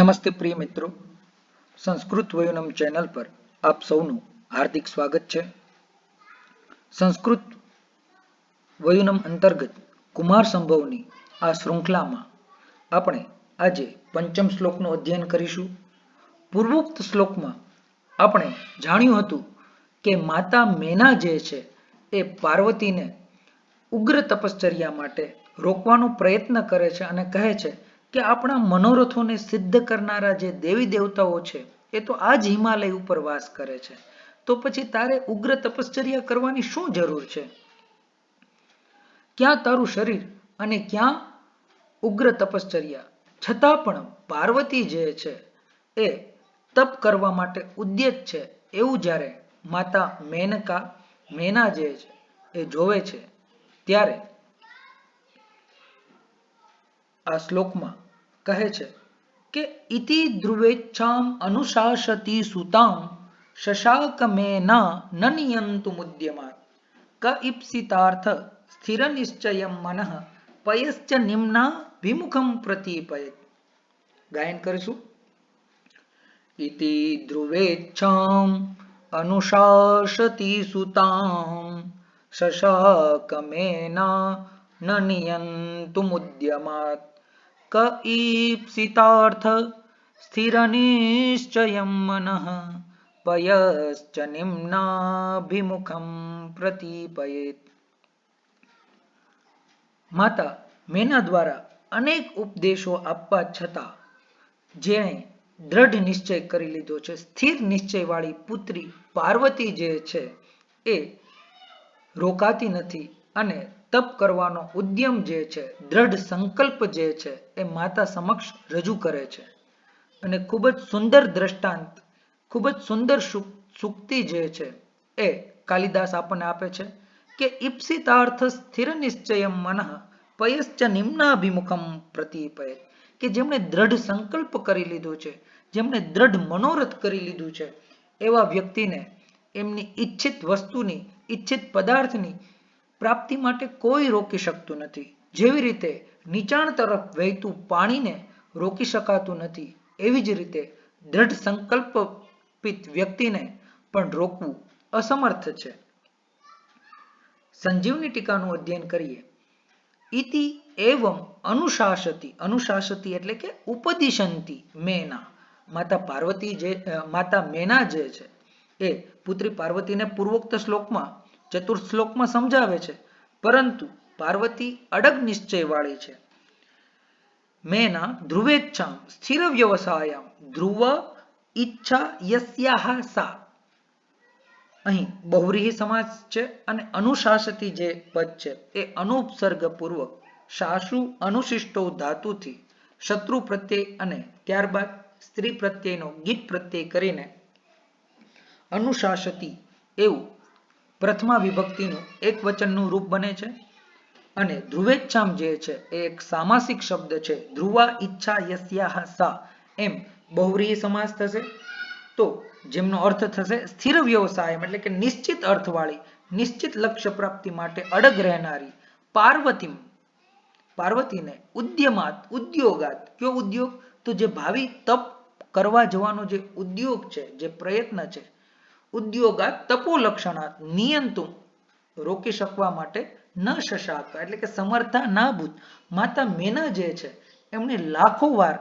નમસ્તે પ્રિય મિત્રો, સંસ્કૃત વયુનમ ચેનલ પર આપ સૌનું હાર્દિક સ્વાગત છે. સંસ્કૃત વયુનમ અંતર્ગત કુમાર સંભવની આ શૃંખલામાં આપણે આજે પંચમ શ્લોકનું અધ્યયન કરીશું. પૂર્વોક્ત શ્લોકમાં આપણે જાણ્યું હતું કે માતા મેના જે છે એ પાર્વતીને ઉગ્ર તપશ્ચર્યા માટે રોકવાનો પ્રયત્ન કરે છે અને કહે છે કે આપણા મનોરથોને સિદ્ધ કરનારા જે દેવી દેવતાઓ છે એ તો આ જ હિમાલય ઉપર વાસ કરે છે, તો પછી તારે ઉગ્ર તપશ્ચર્યા કરવાની શું જરૂર છે? ક્યાં તારું શરીર અને ક્યાં ઉગ્ર તપશ્ચર્યા? છતાં પણ પાર્વતી જે છે એ તપ કરવા માટે ઉદ્યત છે એવું જ્યારે માતા મેના જે છે એ જોવે છે ત્યારે આ શ્લોકમાં કહે છે કે ઇતિ ધ્રુવેચ્છામ અનુશાસતી સુતામ શશાકમેના ન નિયંતુમુદ્યમાત ક ઈપ્સિતાર્થ સ્થિર નિશ્ચયમ મનઃ પયશ્ચ નિમ્ના વિમુખમ પ્રતિપયત. ગાયન કરીશું. ઇતિ ધ્રુવેચ્છામ અનુશાસતી સુતામ શશાકમેના ન નિયંતુમુદ્યમાત ક ઈપ્સિતાર્થ સ્થિરનિશ્ચયમ મનઃ પયશ્ચ નિમ્નાભિમુખમ પ્રતિપયેત. માતા મેના દ્વારા અનેક ઉપદેશો આપવા છતાં જેણે દ્રઢ નિશ્ચય કરી લીધો છે, સ્થિર નિશ્ચય વાળી પુત્રી પાર્વતી જે છે એ રોકાતી નથી અને તપ કરવાનો ઉદ્યમ જે છે, દ્રઢ સંકલ્પ જે છે એ માતા સમક્ષ રજૂ કરે છે. અને ખૂબ જ સુંદર દ્રષ્ટાંત, ખૂબ જ સુંદર સૂક્તિ જે છે એ કાલિદાસ આપણને આપે છે કે ઈપ્સિતાર્થ સ્થિર નિશ્ચયમ મનઃ પયશ્ચ નિમ્નાભિમુખમ પ્રતિપયત. કે જેમણે દ્રઢ સંકલ્પ કરી લીધો છે, જેમણે દ્રઢ મનોરથ કરી લીધું છે, એવા વ્યક્તિને એમની ઈચ્છિત વસ્તુની, ઈચ્છિત પદાર્થની પ્રાપ્તિ માટે કોઈ રોકી શકતું નથી. જેવી રીતે નીચાણ તરફ વહેતું પાણીને રોકી શકાતું નથી, એવી જ રીતે દ્રઢ સંકલ્પિત વ્યક્તિને પણ રોકવું અસમર્થ છે. સંજીવની ટીકાનું અધ્યયન કરીએ. ઇતિ એવમ અનુશાસતી, અનુશાસતી એટલે કે ઉપદિશંતી મેના. માતા મેના જે છે એ પુત્રી પાર્વતીને પૂર્વોક્ત શ્લોકમાં, ચતુર્થ શ્લોકમાં સમજાવે છે, પરંતુ પાર્વતી અડગ નિશ્ચય વાળી છે. મેના ધ્રુવેચ્છામ સ્થિર વ્યવસાયામ ધ્રુવ ઈચ્છા યસ્યાહ સા. અહીં બહુવ્રીહી સમાસ છે અને અનુશાસતી જે પદ છે એ અનુપસર્ગ પૂર્વક શાશુ અનુશિષ્ટો ધાતુથી શત્રુ પ્રત્યય અને ત્યારબાદ સ્ત્રી પ્રત્યયનો ગીત પ્રત્યય કરીને અનુશાસતી એવું પ્રથમા વિભક્તિનું એક વચનનું રૂપ બને છે. અને ધ્રુવેચ્છામ જે છે એ એક સામાસિક શબ્દ છે, ધ્રુવા ઈચ્છા યસ્યાહ સા, એમ બહુવ્રીહી સમાસ થશે. તો જેમનો અર્થ થશે સ્થિર વ્યવસાય, એટલે કે નિશ્ચિત અર્થવાળી, નિશ્ચિત લક્ષ્ય પ્રાપ્તિ માટે અડગ રહેનારી પાર્વતીને ઉદ્યમાત, ઉદ્યોગાત. કયો ઉદ્યોગ? તો જે ભાવિ તપ કરવા જવાનો જે ઉદ્યોગ છે, જે પ્રયત્ન છે, ઉદ્યોગાત તપોલક્ષણાત નિયંતુમ રોકી શકવા માટે ન શશાક એટલે કે સમર્થા ના ભૂત. માતા મેના જે છે એમણે લાખો વાર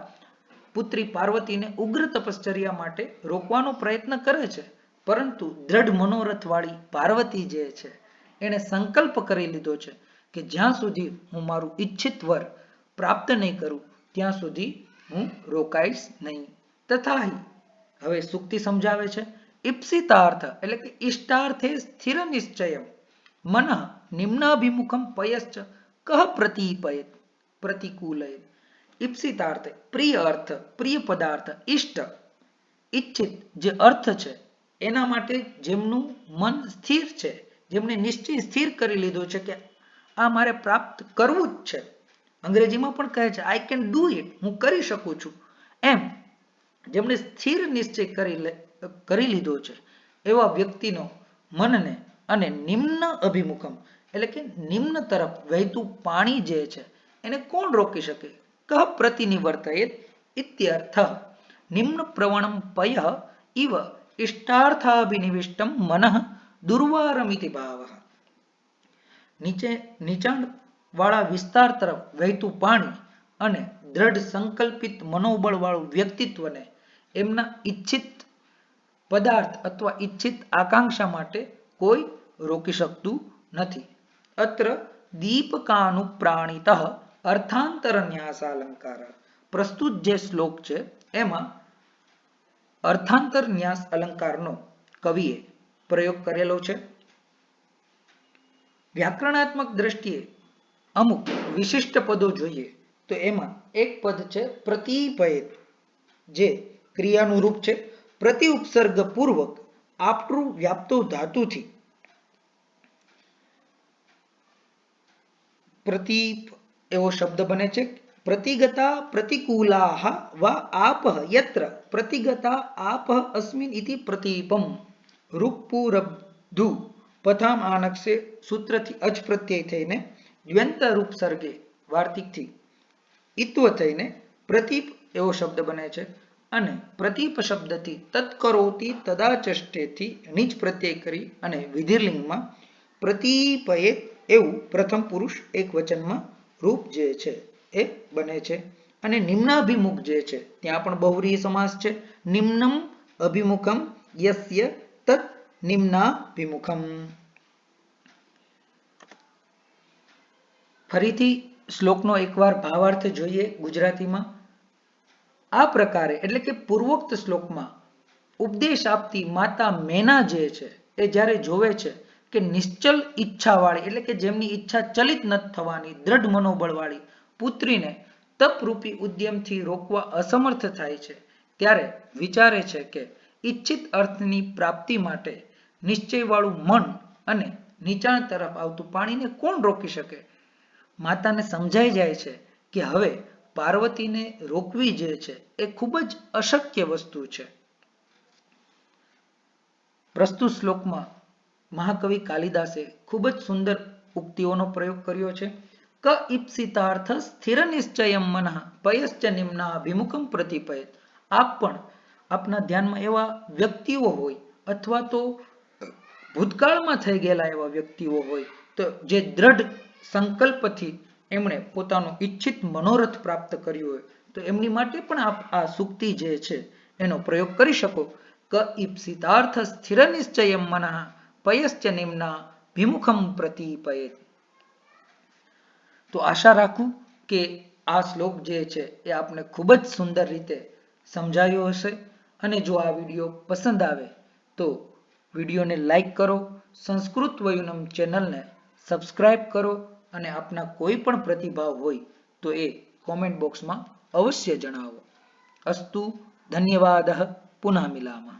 પુત્રી પાર્વતીને ઉગ્ર તપશ્ચર્યા માટે રોકવાનો પ્રયત્ન કરે છે, પરંતુ દ્રઢ મનોરથ વાળી પાર્વતી જે છે એને સંકલ્પ કરી લીધો છે કે જ્યાં સુધી હું મારું ઈચ્છિત વર પ્રાપ્ત નહીં કરું ત્યાં સુધી હું રોકાઈશ નહીં. તથા હવે સુક્તિ સમજાવે છે. ઈપ્સિતાર્થ એટલે કે ઈષ્ટાર્થે સ્થિર નિશ્ચયમ મનઃ નિમ્નાભિમુખમ પયશ્ચ કહ પ્રતિપયત પ્રતિકૂલયત. ઈપ્સિતાર્થ પ્રિય અર્થ, પ્રિય પદાર્થ, ઈષ્ટ ઈચ્છિત જે અર્થ છે એના માટે જેમનું મન સ્થિર છે, જેમને નિશ્ચય સ્થિર કરી લીધો છે કે આ મારે પ્રાપ્ત કરવું જ છે. અંગ્રેજીમાં પણ કહે છે આઈ કેન ડુ ઇટ, હું કરી શકું છું. એમ જેમણે સ્થિર નિશ્ચય કરી લીધો છે એવા વ્યક્તિનો મનને અને નિમ્ન અભિમુખમ એટલે કે નિમ્ન તરફ વહેતું પાણી જે છે એને કોણ રોકી શકે? કહ પ્રતિનિવર્તયેત ઇત્યર્થ. નિમ્ન પ્રવણમ પયઃ ઇવ ઇષ્ટાર્થાભિનિવિષ્ટમ મનઃ દુર્વારમિતિ ભાવઃ. નીચાણ વાળા વિસ્તાર તરફ વહેતું પાણી અને દ્રઢ સંકલ્પિત મનોબળ વાળું વ્યક્તિત્વને એમના ઈચ્છિત પદાર્થ અથવા ઈચ્છિત આકાંક્ષા માટે કોઈ રોકી શકતું નથી. અત્ર દીપકાનુપ્રાણિતઃ અર્થાંતર ન્યાસ અલંકાર. પ્રસ્તુત જે શ્લોક છે એમાં અર્થાંતર ન્યાસ અલંકારનો કવિએ પ્રયોગ કરેલો છે. વ્યાકરણાત્મક દ્રષ્ટિએ અમુક વિશિષ્ટ પદો જોઈએ તો એમાં એક પદ છે પ્રતિપયેત, જે ક્રિયાનું રૂપ છે. પ્રતિ ઉપસર્ગ પૂર્વક આપટું વ્યાપ્તો ધાતુથી પ્રતિપ એવો શબ્દ બને છે. પ્રતિગતા પ્રતિકૂલાહ વા આપઃ યત્ર પ્રતિગતા આપઃ અસ્મિન ઇતિ પ્રતિપમ. રૂપપુરબ્ધુ પથામ આનક્ષે સૂત્રથી અચ પ્રત્યય થઈને દ્વ્યંત રૂપ સર્ગે વાર્તિકથી ઇત્વ થઈને પ્રતિપ એવો શબ્દ બને છે. અને પ્રતિપ શબ્દથી તત્કરોતી તદાચષ્ટેથી નીચ પ્રત્યય કરી અને વિધિલિંગમાં પ્રતિપયેત એવું પ્રથમ પુરુષ એક વચનમાં રૂપ જે છે એ બને છે. અને નિમ્નાભિમુખ જે છે ત્યાં પણ બહુવ્રીહી સમાસ છે. નિમ્નમ અભિમુખમ યસ્ય તત નિમ્નાભિમુખમ. ફરીથી શ્લોકનો એકવાર ભાવાર્થ જોઈએ ગુજરાતીમાં. આ પ્રકારે એટલે કે પૂર્વોક્ત શ્લોકમાં ઉપદેશ આપતી માતા મેના જે છે એ જ્યારે જોવે છે કે નિશ્ચલ ઈચ્છાવાળી એટલે કે જેમની ઈચ્છા ચલિત નથી થવાની દ્રઢ મનોબળવાળી પુત્રીને તપરૂપી ઉદ્યમથી રોકવા અસમર્થ થાય છે, ત્યારે વિચારે છે કે ઈચ્છિત અર્થની પ્રાપ્તિ માટે નિશ્ચયવાળું મન અને નીચાણ તરફ આવતું પાણીને કોણ રોકી શકે. માતાને સમજાઈ જાય છે કે હવે પાર્વતીને રોકવી જે છે એ ખૂબ જ અશક્ય વસ્તુ છે. પ્રસ્તુત શ્લોકમાં મહાકવિ કાલિદાસે ખૂબ જ સુંદર ઉક્તિઓનો પ્રયોગ કર્યો છે. ક ઈપ્સિતાર્થ સ્થિર નિશ્ચયમ મનઃ પયશ્ચ નિમ્નાભિમુખમ પ્રતિપયેત. આપ પણ આપના ધ્યાનમાં એવા વ્યક્તિઓ હોય અથવા તો ભૂતકાળમાં થઈ ગયેલા એવા વ્યક્તિઓ હોય તો જે દ્રઢ સંકલ્પથી એમણે પોતાનો ઈચ્છિત મનોરથ પ્રાપ્ત કર્યો હોય તો એમની માટે પણ આપ આ સુક્તિ જે છે એનો પ્રયોગ કરી શકો. ક ઈપ્સિતાર્થ સ્થિર નિશ્ચયમ મનઃ પયશ્ચ નિમ્ના ભિમુખમ પ્રતિપયેત. તો આશા રાખું કે આ શ્લોક જે છે એ આપને ખૂબ જ સુંદર રીતે સમજાયો હશે. અને જો આ વિડીયો પસંદ આવે તો વિડીયોને લાઈક કરો, સંસ્કૃત વયુનમ ચેનલને સબસ્ક્રાઇબ કરો અને આપના કોઈ પણ પ્રતિભાવ હોય તો એ કોમેન્ટ બોક્સમાં અવશ્ય જણાવો. અસ્તુ ધન્યવાદઃ પુનઃ મિલામः.